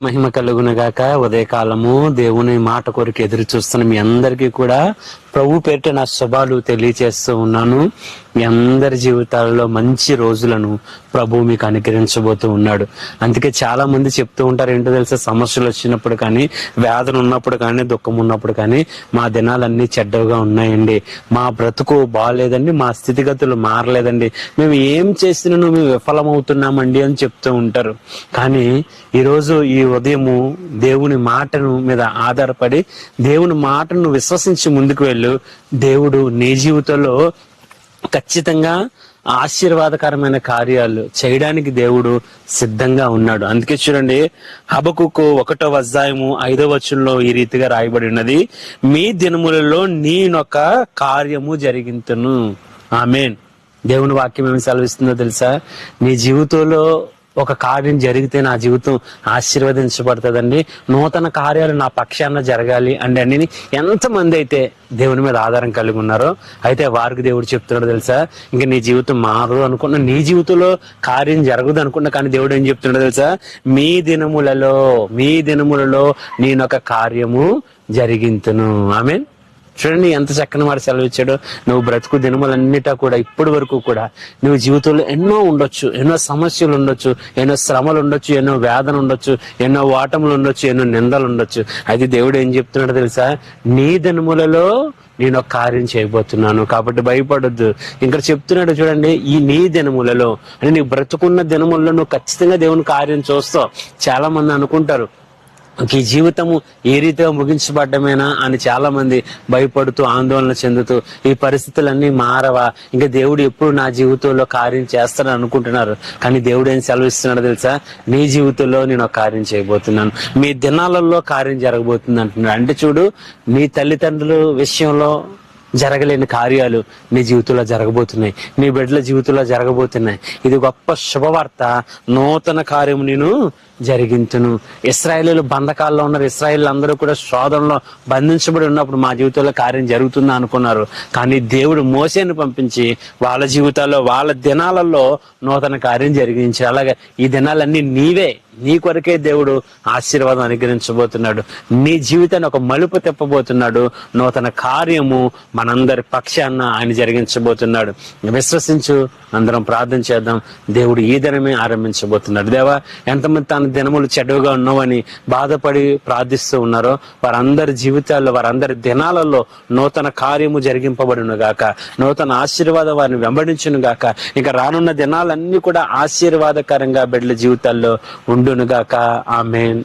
మహిమ కలుగునగాక. ఉదయకాలము దేవుని మాట కొరకు ఎదురు చూస్తున్న మీ అందరికీ కూడా ప్రభు పేరిట నా శుభాలు తెలియజేస్తూ ఉన్నాను. మీ అందరి జీవితాలలో మంచి రోజులను ప్రభు మీకు అనుగ్రహించబోతూ ఉన్నాడు. అందుకే చాలా మంది చెప్తూ ఉంటారు, ఏంటో తెలుసా, సమస్యలు వచ్చినప్పుడు కానీ, వేదన ఉన్నప్పుడు కానీ, దుఃఖం ఉన్నప్పుడు కానీ, మా దినాలన్నీ చెడ్డగా ఉన్నాయండి, మా బ్రతుకు బాగాలేదండి, మా స్థితిగతులు మారలేదండి, మేము ఏం చేసినా మేము విఫలమవుతున్నామండి అని చెప్తూ ఉంటారు. కానీ ఈరోజు ఈ ఉదయము దేవుని మాటను మీద ఆధారపడి దేవుని మాటను విశ్వసించి ముందుకు వెళ్ళు. దేవుడు నీ జీవితంలో ఖచ్చితంగా ఆశీర్వాదకరమైన కార్యాలు చేయడానికి దేవుడు సిద్ధంగా ఉన్నాడు. అందుకే చూడండి, హబకుకు 1:5 ఈ రీతిగా రాయబడి ఉన్నది, మీ దినములలో నేనొక కార్యము జరిగింతును. ఆమేన్. దేవుని వాక్యం ఏమి సెలవిస్తుందో తెలుసా? నీ జీవితంలో ఒక కార్యం జరిగితే నా జీవితం ఆశీర్వదించబడుతుందండి, నూతన కార్యాలు నా పక్షాన జరగాలి అండి అని ఎంతమంది అయితే దేవుని మీద ఆధారం కలిగి ఉన్నారో, అయితే వారికి దేవుడు చెప్తున్నాడు తెలుసా, ఇంకా నీ జీవితం మారదు అనుకున్నా, నీ జీవితంలో కార్యం జరగదు అనుకున్నా, కానీ దేవుడు ఏం చెప్తున్నాడో తెలుసా, మీ దినములలో నేనొక కార్యము జరిగింతును. ఆమేన్. చూడండి ఎంత చక్కని మాట సెలవిచ్చాడు. నువ్వు బ్రతుకు దినములన్నిటా కూడా ఇప్పటి వరకు కూడా నువ్వు జీవితంలో ఎన్నో ఉండొచ్చు, ఎన్నో సమస్యలు ఉండొచ్చు, ఎన్నో శ్రమలు ఉండొచ్చు, ఎన్నో వేదన ఉండొచ్చు, ఎన్నో ఓటములు ఉండొచ్చు, ఎన్నో నిందలు ఉండొచ్చు. అయితే దేవుడు ఏం చెప్తున్నాడు తెలుసా, నీ దినములలో నేను ఒక కార్యం చేయబోతున్నాను, కాబట్టి భయపడొద్దు. ఇంకా చెప్తున్నాడు చూడండి, ఈ నీ దినములలో అంటే నీ బ్రతుకున్న దినములలో నువ్వు ఖచ్చితంగా దేవుని కార్యం చూస్తావు. చాలా మంది అనుకుంటారు, ఈ జీవితము ఏ రీతిగా ముగించబడ్డమేనా అని చాలా మంది భయపడుతూ ఆందోళన చెందుతూ, ఈ పరిస్థితులన్నీ మారవా, ఇంకా దేవుడు ఎప్పుడు నా జీవితంలో కార్యం చేస్తాడని అనుకుంటున్నారు. కానీ దేవుడు ఏం సెలవిస్తున్నాడు తెలుసా, నీ జీవితంలో నేను ఒక కార్యం చేయబోతున్నాను, మీ దినాలలో కార్యం జరగబోతుంది అంటున్నాడు. అంటే చూడు, నీ తల్లిదండ్రుల విషయంలో జరగలేని కార్యాలు నీ జీవితంలో జరగబోతున్నాయి, నీ బిడ్డల జీవితంలో జరగబోతున్నాయి. ఇది గొప్ప శుభవార్త. నూతన కార్యము నేను జరిగించును. ఇశ్రాయేలీలు బంధకాల్లో ఉన్నారు, ఇశ్రాయేలీలు అందరూ కూడా శోధనలో బంధించబడి ఉన్నప్పుడు మా జీవితంలో కార్యం జరుగుతుందా అనుకున్నారు. కానీ దేవుడు మోసేని పంపించి వాళ్ళ జీవితాల్లో వాళ్ళ దినాలలో నూతన కార్యం జరిగించారు. అలాగే ఈ దినాలన్నీ నీవే, నీ కొరకే దేవుడు ఆశీర్వాదం అనుగ్రహించబోతున్నాడు. నీ జీవితాన్ని ఒక మలుపు తిప్పబోతున్నాడు. నూతన కార్యము మనందరి పక్షాన ఆయన జరిగించబోతున్నాడు. విశ్వసించు, అందరం ప్రార్థన చేద్దాం. దేవుడు ఈ దినమే ఆరంభించబోతున్నాడు. దేవా, ఎంతమంది తన దినములు చెడ్డగా ఉన్నావని బాధపడి ప్రార్థిస్తూ ఉన్నారో వారందరి జీవితాల్లో, వారందరి దినాలలో నూతన కార్యము జరిగింపబడును గాక, నూతన ఆశీర్వాదం వారిని వెంబడించును గాక. ఇంకా రానున్న దినాలన్నీ కూడా ఆశీర్వాదకరంగా బిడ్డల జీవితాల్లో ఉండును గాక. ఆమేన్.